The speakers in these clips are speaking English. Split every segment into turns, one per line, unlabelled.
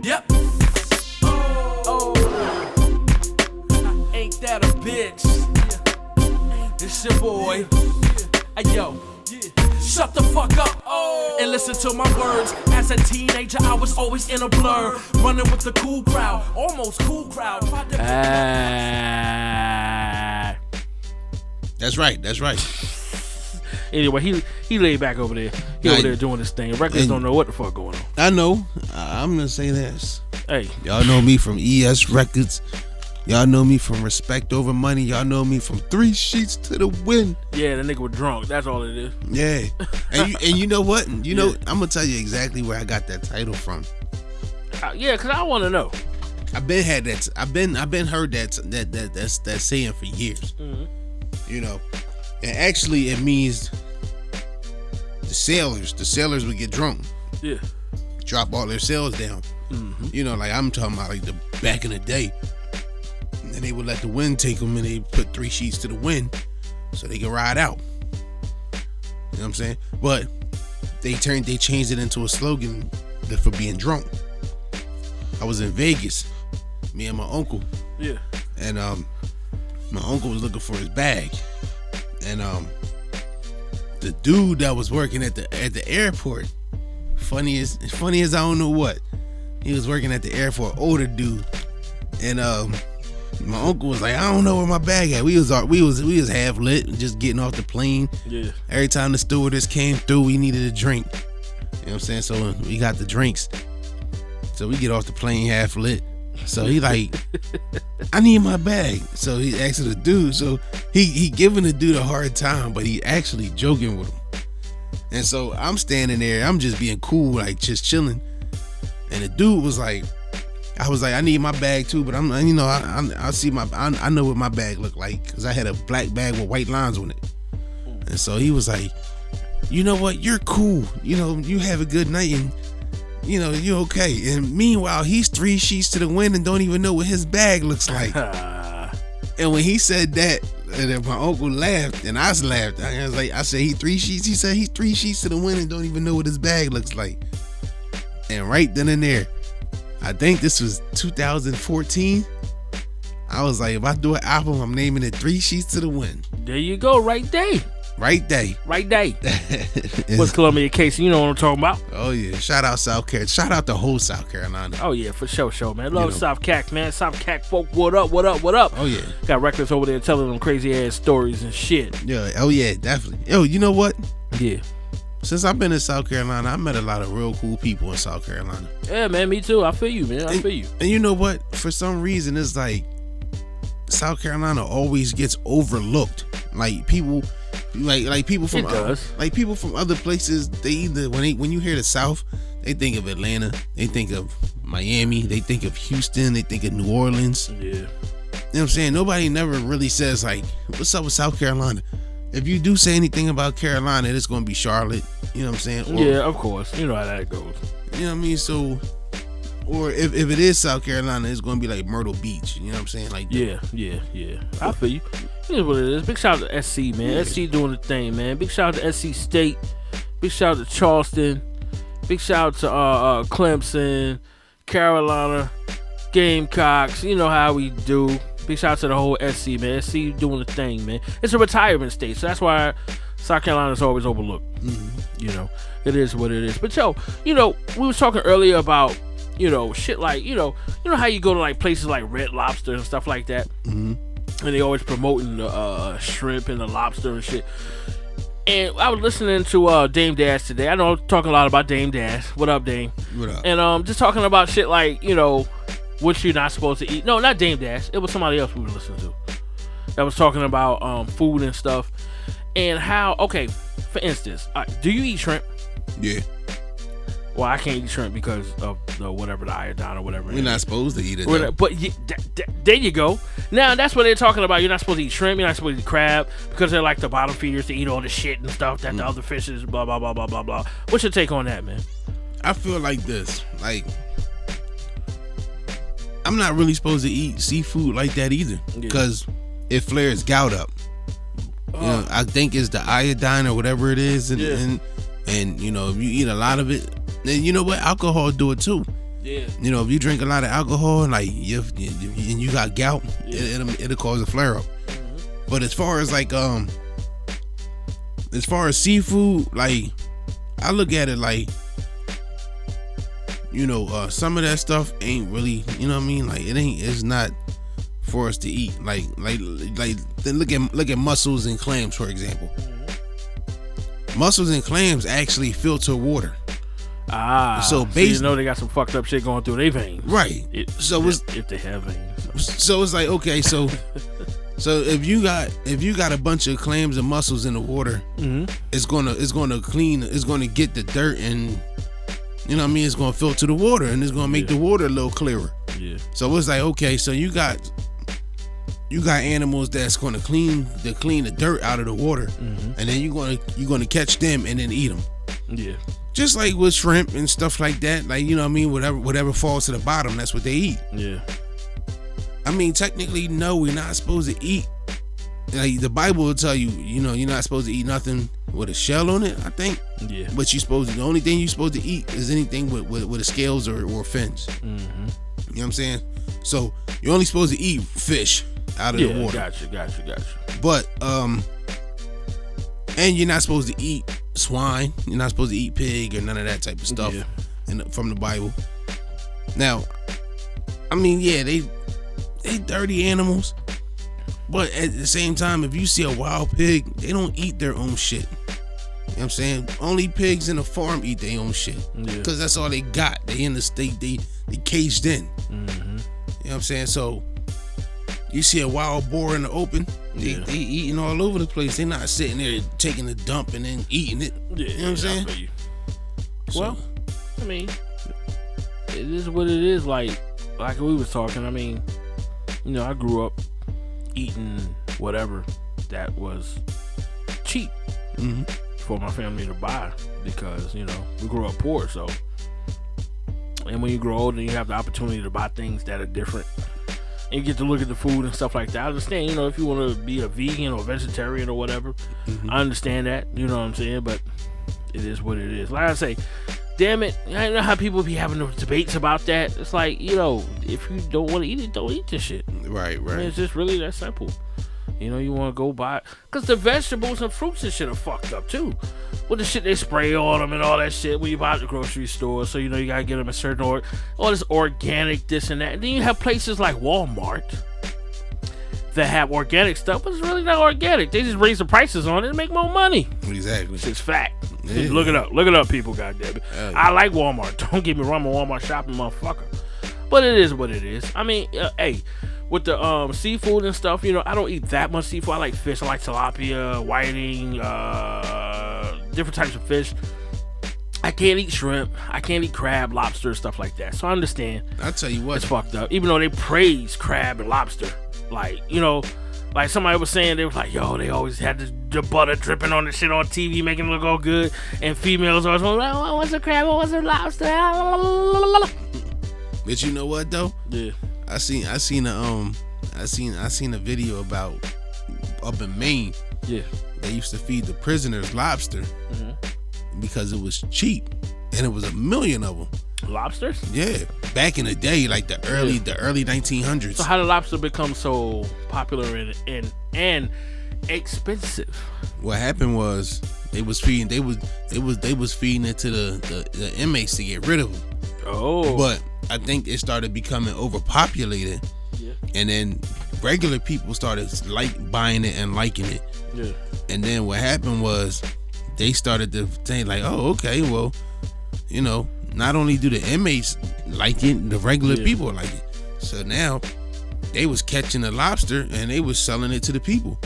Yep. Oh, ain't that a bitch? It's your boy. Hey yo, shut the fuck up and listen to my words. As a teenager, I was always in a blur, running with the cool crowd, almost cool crowd.
That's right. That's right.
Anyway, he laid back over there. He over there doing his thing. Records don't know what the fuck going on.
I know. I'm gonna say this.
Hey,
y'all know me from ES Records. Y'all know me from Respect Over Money. Y'all know me from 3 Sheets to the Wind.
Yeah, the nigga was drunk. That's all it is.
Yeah, and you know what? You know, I'm gonna tell you exactly where I got that title from.
Yeah, cause I want to know.
I've been heard that saying for years.
Mm-hmm.
You know, and actually it means the sailors would get drunk.
Yeah.
Drop all their sails down.
Mm-hmm.
You know, like I'm talking about like the back in the day. And then they would let the wind take them and they put 3 sheets to the wind so they could ride out. You know what I'm saying? But they changed it into a slogan for being drunk. I was in Vegas, me and my uncle.
Yeah.
And my uncle was looking for his bag. And the dude that was working at the airport, funny as I don't know what, he was working at the airport, older dude. And my uncle was like, I don't know where my bag at. We was half lit, just getting off the plane.
Yeah.
Every time the stewardess came through, we needed a drink. You know what I'm saying? So we got the drinks. So we get off the plane half lit. So he like, I need my bag. So he asked the dude. So he giving the dude a hard time, but he actually joking with him. And so I'm standing there, I'm just being cool, like just chilling. And the dude was like, I was like, I need my bag too, but I see I know what my bag looked like because I had a black bag with white lines on it. And so he was like, you know what, you're cool. You know, you have a good night and you know, you're okay. And meanwhile, he's 3 sheets to the wind and don't even know what his bag looks like. And when he said that, and then my uncle laughed and I laughed. I was like, I said, he 3 sheets. He said he's 3 sheets to the wind and don't even know what his bag looks like. And right then and there, I think this was 2014. I was like, if I do an album, I'm naming it 3 Sheets to the Wind.
There you go, right day.
Right day.
What's Columbia Case? You know what I'm talking about.
Oh yeah. Shout out South Carolina. Shout out the whole South Carolina.
Oh yeah, for sure, man. Love South Cac, man. South Cac folk, what up? Oh
yeah.
Got records over there telling them crazy ass stories and shit.
Yeah. Oh yeah, definitely. Yo, you know what?
Yeah.
Since I've been in South Carolina, I met a lot of real cool people in South Carolina.
Yeah, man, me too. I feel you, man. I feel you.
And you know what? For some reason, it's like South Carolina always gets overlooked. Like people, like people from people from other places. They either when you hear the South, they think of Atlanta, they think of Miami, they think of Houston, they think of New Orleans.
Yeah.
You know what I'm saying? Nobody never really says like, "What's up with South Carolina?" If you do say anything about Carolina, it's going to be Charlotte. You know what I'm saying? Or,
yeah, of course. You know how that goes.
You know what I mean? So, or if it is South Carolina, it's going to be like Myrtle Beach. You know what I'm saying? Like
yeah. I feel you. Here's what it is. Big shout out to SC, man.
Yeah.
SC doing the thing, man. Big shout out to SC State. Big shout out to Charleston. Big shout out to Clemson, Carolina, Gamecocks. You know how we do. Big shout out to the whole SC, man. SC doing the thing, man. It's a retirement state, so that's why South Carolina is always overlooked. Mm-hmm. You know, it is what it is. But yo, you know, we was talking earlier about, you know, shit like, you know how you go to like places like Red Lobster and stuff like that,
mm-hmm.
and they always promoting the shrimp and the lobster and shit. And I was listening to Dame Dash today. I know I'm talking a lot about Dame Dash. What up, Dame?
What up?
And just talking about shit like, you know, what you're not supposed to eat. No, not Dame Dash. It was somebody else we were listening to that was talking about food and stuff. And how, okay, for instance, do you eat shrimp?
Yeah.
Well, I can't eat shrimp because of the whatever, the iodine or whatever.
We're not supposed to eat it.
But there you go. Now, that's what they're talking about. You're not supposed to eat shrimp. You're not supposed to eat crab because they're like the bottom feeders to eat all the shit and stuff that the other fishes, blah, blah, blah, blah, blah, blah. What's your take on that, man?
I feel like this. Like, I'm not really supposed to eat seafood like that either because it flares gout up. You know, I think it's the iodine or whatever it is, and you know, if you eat a lot of it, then you know what, alcohol do it too.
Yeah.
You know, if you drink a lot of alcohol and you got gout, it'll cause a flare up. But as far as seafood, like I look at it like, you know, some of that stuff ain't really, you know what I mean? Like it's not for us to eat. Like then look at mussels and clams, for example. Mussels and clams actually filter water.
So you know they got some fucked up shit going through their veins.
Right.
If they have veins.
So it's like, okay, so if you got a bunch of clams and mussels in the water, it's gonna get the dirt and, you know what I mean, it's gonna filter the water and it's gonna make the water a little clearer.
Yeah.
So it's like, okay, so you got animals that's gonna clean the dirt out of the water, and then you're gonna catch them and then eat them.
Yeah.
Just like with shrimp and stuff like that, like, you know what I mean, whatever falls to the bottom, that's what they eat.
Yeah.
I mean, technically, no, we're not supposed to eat. Like, the Bible will tell you, you know, you're not supposed to eat nothing with a shell on it, I think.
Yeah.
But the only thing you're supposed to eat is anything with the scales or fins. You know what I'm saying? So you're only supposed to eat fish out of the water.
Gotcha.
But and you're not supposed to eat swine. You're not supposed to eat pig or none of that type of stuff from the Bible. Now, I mean, yeah, they dirty animals, but at the same time, if you see a wild pig, they don't eat their own shit. You know what I'm saying? Only pigs in a farm eat their own shit, because that's all they got. They in the state, they caged in. You know what I'm saying? So you see a wild boar in the open, they eating all over the place. They not sitting there taking a dump and then eating it. You know what I'm saying?
Well, I mean, it is what it is. Like we was talking, I mean, you know, I grew up eating whatever that was cheap for my family to buy, because, you know, we grew up poor. So, and when you grow older, you have the opportunity to buy things that are different, and you get to look at the food and stuff like that. I understand, you know, if you want to be a vegan or vegetarian or whatever, I understand that, you know what I'm saying, but it is what it is. Like I say, damn it, I know how people be having those debates about that. It's like, you know, if you don't want to eat it, don't eat this shit.
Right.
I mean, it's just really that simple. You know, you want to go buy, because the vegetables and fruits and shit are fucked up too, with the shit they spray on them and all that shit when you buy at the grocery store. So, you know, you gotta get them a certain all this organic this and that. And then you have places like Walmart that have organic stuff, but it's really not organic. They just raise the prices on it and make more money.
Exactly.
It's fact. Yeah. Look it up, people. Goddamn it. I like Walmart. Don't get me wrong, I'm a Walmart shopping motherfucker. But it is what it is. I mean, hey, with the seafood and stuff, you know, I don't eat that much seafood. I like fish. I like tilapia, whiting, different types of fish. I can't eat shrimp. I can't eat crab, lobster, stuff like that. So I understand.
I'll tell you what,
it's fucked up. Even though they praise crab and lobster, like, you know, like somebody was saying, they was like, yo, they always had the butter dripping on the shit on TV, making it look all good, and females always like, oh, what's a crab, what's a lobster?
But you know what though?
Yeah.
I seen a video about up in Maine.
Yeah.
They used to feed the prisoners lobster because it was cheap, and it was 1 million of them.
Lobsters?
Yeah, back in the day, like the early 1900s.
So how did lobster become so popular and expensive?
What happened was they was feeding it to the inmates to get rid of them.
Oh.
But I think it started becoming overpopulated.
Yeah.
And then regular people started buying it and liking it.
Yeah.
And then what happened was they started to think like, oh, okay, well, you know, not only do the inmates like it, the regular people like it. So now they was catching the lobster and they was selling it to the people.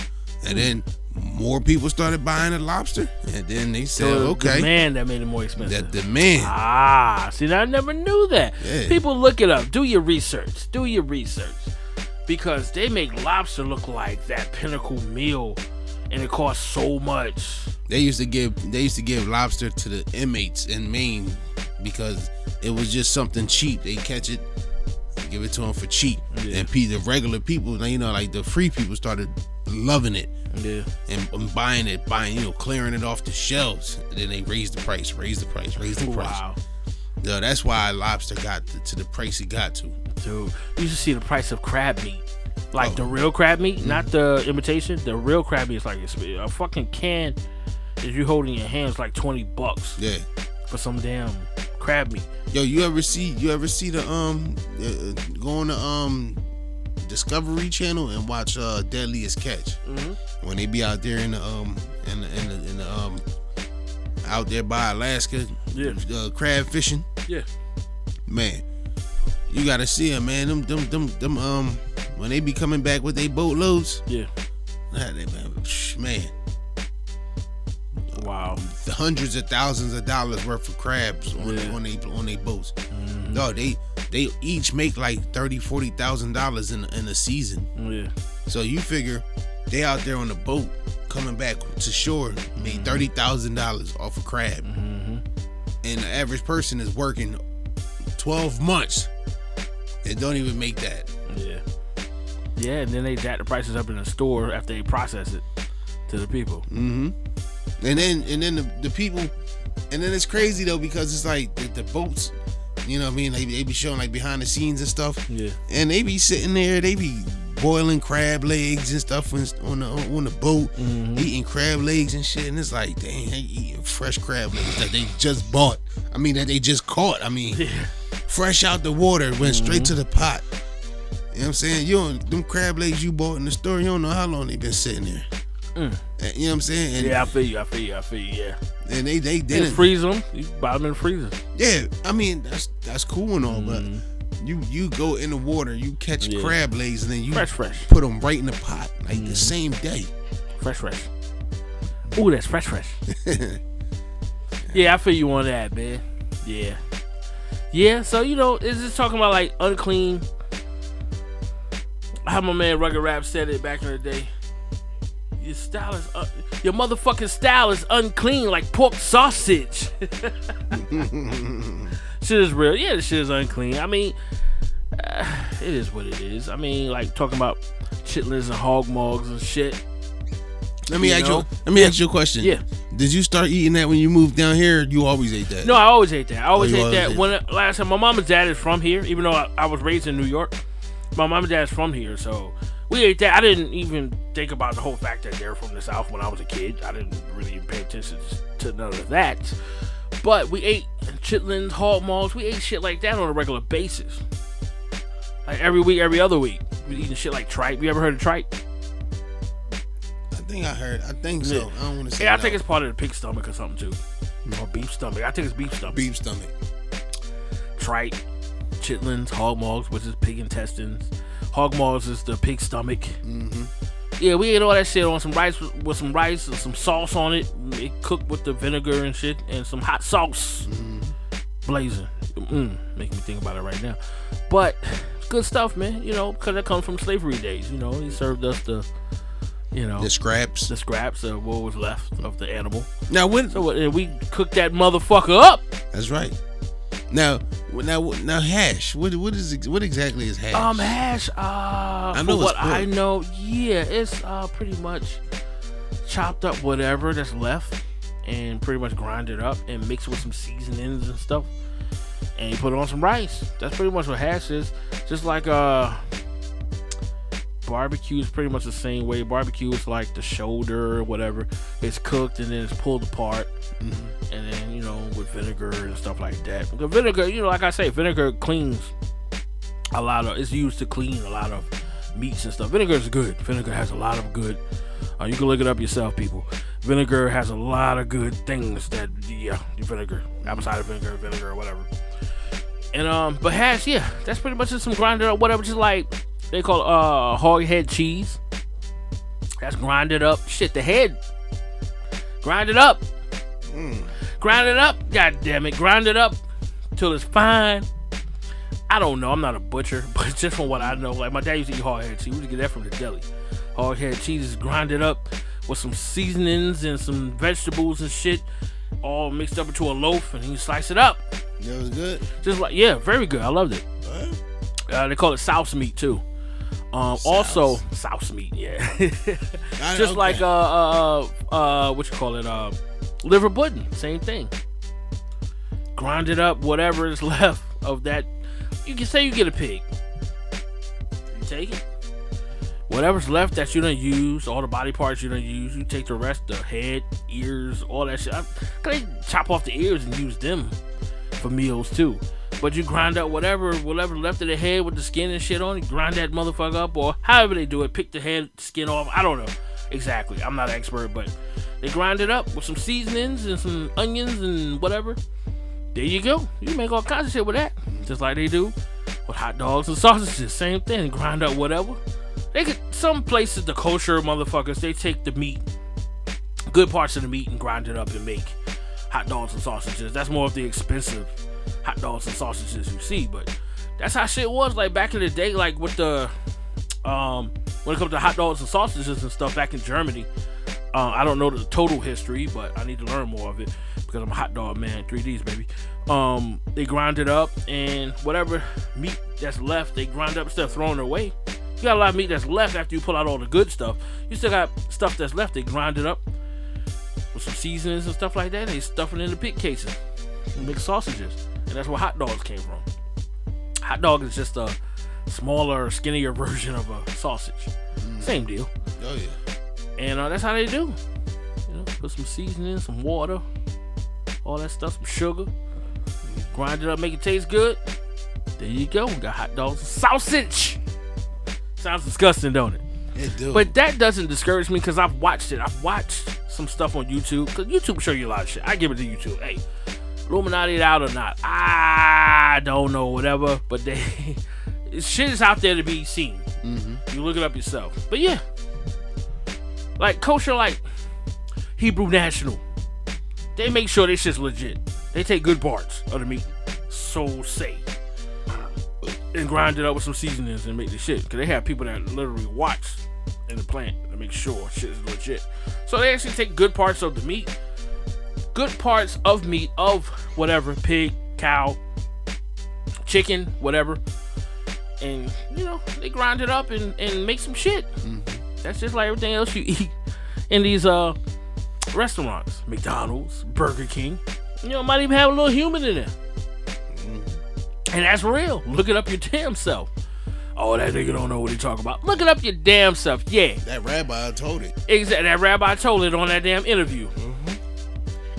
And then more people started buying the lobster, and then they said, okay.
Demand that made it more expensive.
That demand.
See, I never knew that.
Yeah.
People, look it up. Do your research. Because they make lobster look like that pinnacle meal, and it costs so much.
They used to give lobster to the inmates in Maine because it was just something cheap. They catch it, give it to them for cheap.
Yeah.
And the regular people, you know, like the free people started loving it.
Yeah.
And buying, you know, clearing it off the shelves. And then they raised the price.
Wow.
Yo, that's why lobster got to the price it got to.
Dude, you should see the price of crab meat. Like the real crab meat, not the imitation. The real crab meat is like a fucking can that you hold in your hands like $20.
Yeah.
For some damn crab meat.
Yo, you ever see the go on the Discovery Channel and watch Deadliest Catch? Mm-hmm. When they be out there in the out there by Alaska, crab fishing. Yeah. Man, you gotta see them, man. Them when they be coming back with their boatloads. Yeah. Man.
Wow.
Hundreds of thousands of dollars worth of crabs on their boats. Mm-hmm. No, they each make like $30,000-$40,000 in a season. Yeah. So you figure they out there on the boat coming back to shore made $30,000 off of crab. Mm-hmm. And the average person is working 12 months and don't even make that.
Yeah. Yeah, and then they jack the prices up in the store after they process it to the people.
Mm-hmm. And then the people, and then it's crazy though because it's like the boats, you know what I mean? They be showing like behind the scenes and stuff. Yeah. And they be sitting there, they be boiling crab legs and stuff on the boat, eating crab legs and shit. And it's like, dang, they eating fresh crab legs that they just bought. I mean, that they just caught. I mean, fresh out the water, went straight to the pot. You know what I'm saying? Them crab legs you bought in the store, you don't know how long they been sitting there. You know what I'm saying? And
yeah, I feel you, yeah.
And they didn't
freeze them. You buy them in the freezer.
Yeah, I mean that's cool and all, but you go in the water, you catch crab legs, and then you
fresh
put them right in the pot like the same day.
Fresh. Ooh, that's fresh. Yeah, I feel you on that, man. Yeah. So it's just talking about like unclean. How my man Rugged Rap said it back in the day. Your style is your motherfucking style is unclean like pork sausage. Shit is real. Yeah, the shit is unclean. I mean, it is what it is. I mean, like talking about chitlins and hog mugs and shit.
Let me ask you a question. Yeah. Did you start eating that when you moved down here? Or you always ate that?
No, I always ate that. I always ate that. When last time my mom and dad is from here, even though I was raised in New York, my mom and dad's from here, so. We ate that. I didn't even think about the whole fact that they're from the South when I was a kid. I didn't really even pay attention to none of that. But we ate chitlins, hog mugs. We ate shit like that on a regular basis. Like every week, every other week. We eating shit like tripe. You ever heard of tripe?
I think so. I don't want to say
I think it's part of the pig stomach or something too. Or beef stomach. I think it's beef stomach.
Beef stomach.
Tripe, chitlins, hog mugs, which is pig intestines. Hog mugs is the pig stomach. Mm-hmm. Yeah, we ate all that shit on some rice with some rice and some sauce on it. It cooked with the vinegar and shit and some hot sauce. Blazing. Making me think about it right now. But good stuff, man. Because it comes from slavery days. He served us the scraps. The scraps of what was left of the animal.
Now
we cooked that motherfucker up.
That's right. Now, hash. What exactly is hash?
Hash. I know what I know. Yeah, it's pretty much chopped up whatever that's left and pretty much grind it up and mix it with some seasonings and stuff, and you put it on some rice. That's pretty much what hash is. Just like barbecue is pretty much the same way. Barbecue is like the shoulder or whatever. It's cooked and then it's pulled apart. And then, with vinegar and stuff like that. The vinegar, like I say, vinegar cleans it's used to clean a lot of meats and stuff. Vinegar is good. Vinegar has a lot of good, you can look it up yourself, people. Vinegar has a lot of good things that, vinegar, apple cider vinegar or whatever. And, but hash, that's pretty much just some grinded up, whatever, just like, they call it, hog head cheese. That's grinded up. Shit, the head. Grind it up. Grind it up, god damn it. Grind it up till it's fine. I don't know, I'm not a butcher, but just from what I know, like my dad used to eat hog head cheese. We used to get that from the deli. Hog head cheese is grinded up with some seasonings and some vegetables and shit, all mixed up into a loaf, and you slice it up.
That was good.
Just like, very good. I loved it. They call it souse meat too. Also souse meat, just like what you call it, liver pudding, same thing. grind it up, whatever is left of that. You can say you get a pig. You take it. Whatever's left that you done use, all the body parts you done use, you take the rest, the head, ears, all that shit. They chop off the ears and use them for meals too. But you grind up whatever left of the head with the skin and shit on it, grind that motherfucker up, or however they do it, pick the head, skin off. I don't know exactly. I'm not an expert, but they grind it up with some seasonings and some onions and whatever. There you go. You make all kinds of shit with that. Just like they do with hot dogs and sausages. Same thing. Grind up whatever. They could, some places, the kosher motherfuckers, they take the meat, good parts of the meat, and grind it up and make hot dogs and sausages. That's more of the expensive hot dogs and sausages you see, but that's how shit was like back in the day, like with the when it comes to hot dogs and sausages and stuff back in Germany. I don't know the total history, but I need to learn more of it because I'm a hot dog man, 3Ds baby. They grind it up, and whatever meat that's left, they grind up instead of throwing it away. You got a lot of meat that's left after you pull out all the good stuff. You still got stuff that's left. They grind it up with some seasonings and stuff like that. They stuff it in the pig cases and make sausages. And that's where hot dogs came from. Hot dog is just a smaller, skinnier version of a sausage. Same deal.
Oh yeah.
And that's how they do. You know, put some seasoning, some water, all that stuff, some sugar. Grind it up, make it taste good. There you go. We got hot dogs and sausage. Sounds disgusting, don't it?
It do.
But that doesn't discourage me because I've watched it. I've watched some stuff on YouTube because YouTube show you a lot of shit. I give it to YouTube. Hey, Illuminati it out or not? I don't know, whatever. But they shit is out there to be seen. You look it up yourself. But yeah, like kosher, like Hebrew National, they make sure this shit's legit. They take good parts of the meat, so say, and grind it up with some seasonings and make the shit. Because they have people that literally watch in the plant to make sure shit is legit. So they actually take good parts of the meat, good parts of meat of whatever, pig, cow, chicken, whatever, and you know, they grind it up and make some shit. That's just like everything else you eat in these restaurants. McDonald's, Burger King, you know, might even have a little human in there. And that's real. Look it up your damn self. Oh, that nigga don't know what he talking about. Look it up your damn self. Yeah.
That rabbi told it.
Exactly. That rabbi told it on that damn interview.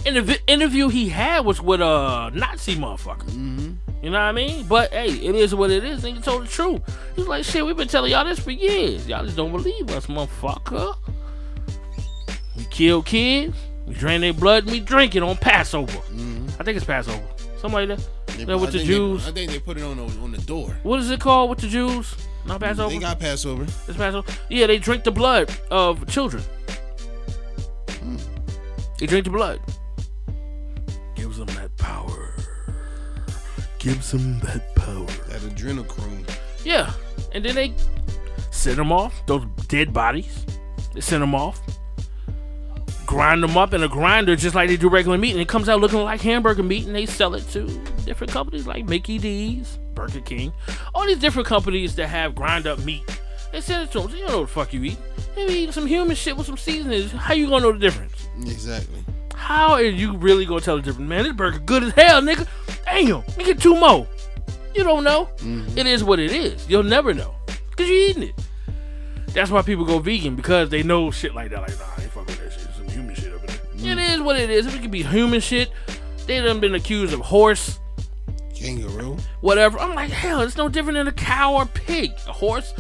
And the interview he had was with a Nazi motherfucker. You know what I mean? But hey, it is what it is. Nigga told the truth. He's like, shit, we've been telling y'all this for years. Y'all just don't believe us, motherfucker. We kill kids, we drain their blood, and we drink it on Passover. I think it's Passover. Something like that. With the Jews.
I think they put it on the door.
What is it called with the Jews? Not Passover?
They got Passover.
It's Passover? Yeah, they drink the blood of children. They drink the blood. Gives them that power. Gives them that power.
That adrenochrome.
Yeah. And then they send them off. Those dead bodies. They send them off. Grind them up in a grinder just like they do regular meat, and it comes out looking like hamburger meat, and they sell it to different companies like Mickey D's, Burger King, all these different companies that have grind up meat. They send it to them. So you don't know what the fuck you eat. Maybe eat some human shit with some seasonings. How you gonna know the difference?
Exactly.
How are you really gonna tell the difference? Man, this burger good as hell, nigga. Damn, let me get 2 more. You don't know. It is what it is. You'll never know because you're eating it. That's why people go vegan, because they know shit like that. Like, nah, I ain't fucking with that shit. There's some human shit up in there. It is what it is. If it could be human shit, they done been accused of horse,
kangaroo,
whatever. I'm like, hell, it's no different than a cow or pig. A horse,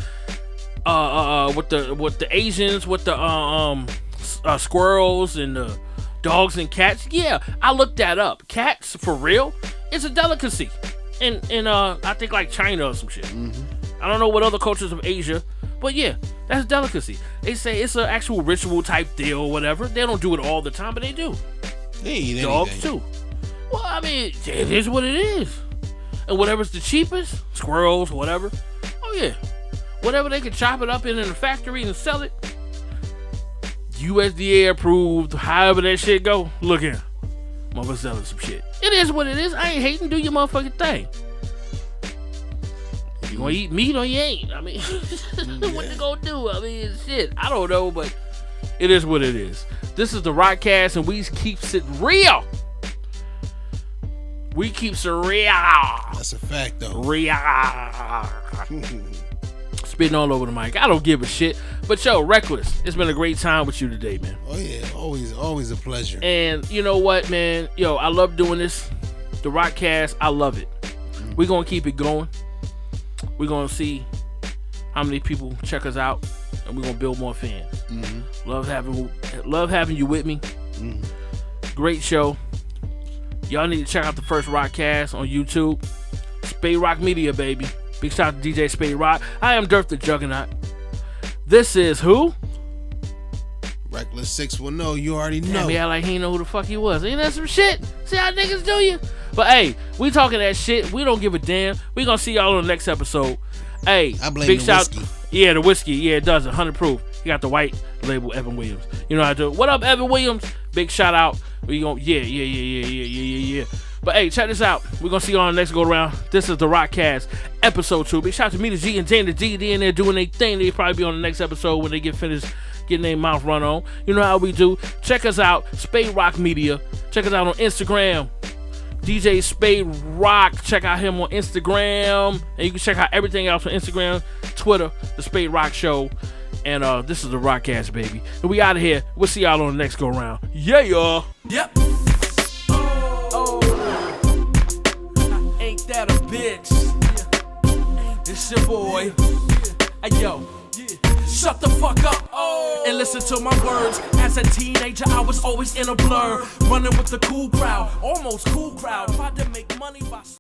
with the Asians, with the squirrels and the dogs and cats. Yeah, I looked that up. Cats, for real, it's a delicacy. In I think like China or some shit. I don't know what other cultures of Asia. But yeah, that's delicacy. They say it's an actual ritual type deal or whatever. They don't do it all the time, but they do.
They eat
dogs
anything.
too. Well, I mean, it is what it is. And whatever's the cheapest, squirrels, whatever. Oh yeah, whatever they can chop it up in a factory and sell it. USDA approved. However that shit go. Look here, motherfucker selling some shit. It is what it is. I ain't hating. Do your motherfucking thing. You gonna eat meat or you ain't? I mean, what you gonna do? I mean, shit, I don't know, but it is what it is. This is the Rockcast, and we keeps it real. We keeps it real.
That's a fact, though.
Real. Spitting all over the mic. I don't give a shit. But yo, Reckless, it's been a great time with you today, man.
Oh yeah, always a pleasure.
And you know what, man? Yo, I love doing this. The Rockcast, I love it. We're gonna keep it going. We're gonna see how many people check us out, and we're gonna build more fans.
Mm-hmm.
Love having you with me.
Mm-hmm.
Great show. Y'all need to check out the first Rockcast on YouTube. SPADEROCK Media, baby. Big shout out to DJ SPADEROCK. I am Dirk the Juggernaut. This is who?
Reckless 610. You already know.
Damn, yeah, like he didn't know who the fuck he was. Ain't that some shit? See how niggas do you? But hey, we talking that shit. We don't give a damn. We gonna see y'all on the next episode. Hey,
I blame
big
the
shout.
whiskey.
Yeah, the whiskey. Yeah, it does it. 100 proof. You got the white label, Evan Williams. You know how to do it. What up, Evan Williams? Big shout out. We gon' yeah. But hey, check this out. We're gonna see y'all on the next go around. This is the Rockcast, episode 2. Big shout out to me, the G, and Jan, the D. They in there doing their thing. They probably be on the next episode when they get finished getting their mouth run on. You know how we do. Check us out, SPADEROCK Media. Check us out on Instagram, DJ SPADEROCK. Check out him on Instagram, and you can check out everything else on Instagram, Twitter, the SPADEROCK Show. And this is the Rockcast, baby. And we out of here. We'll see y'all on the next go round. Yeah, y'all.
Yep. Oh. Ain't that a bitch? It's your boy. Hey, yo. Shut the fuck up and listen to my words. As a teenager, I was always in a blur, running with the cool crowd, almost cool crowd. Tried to make money by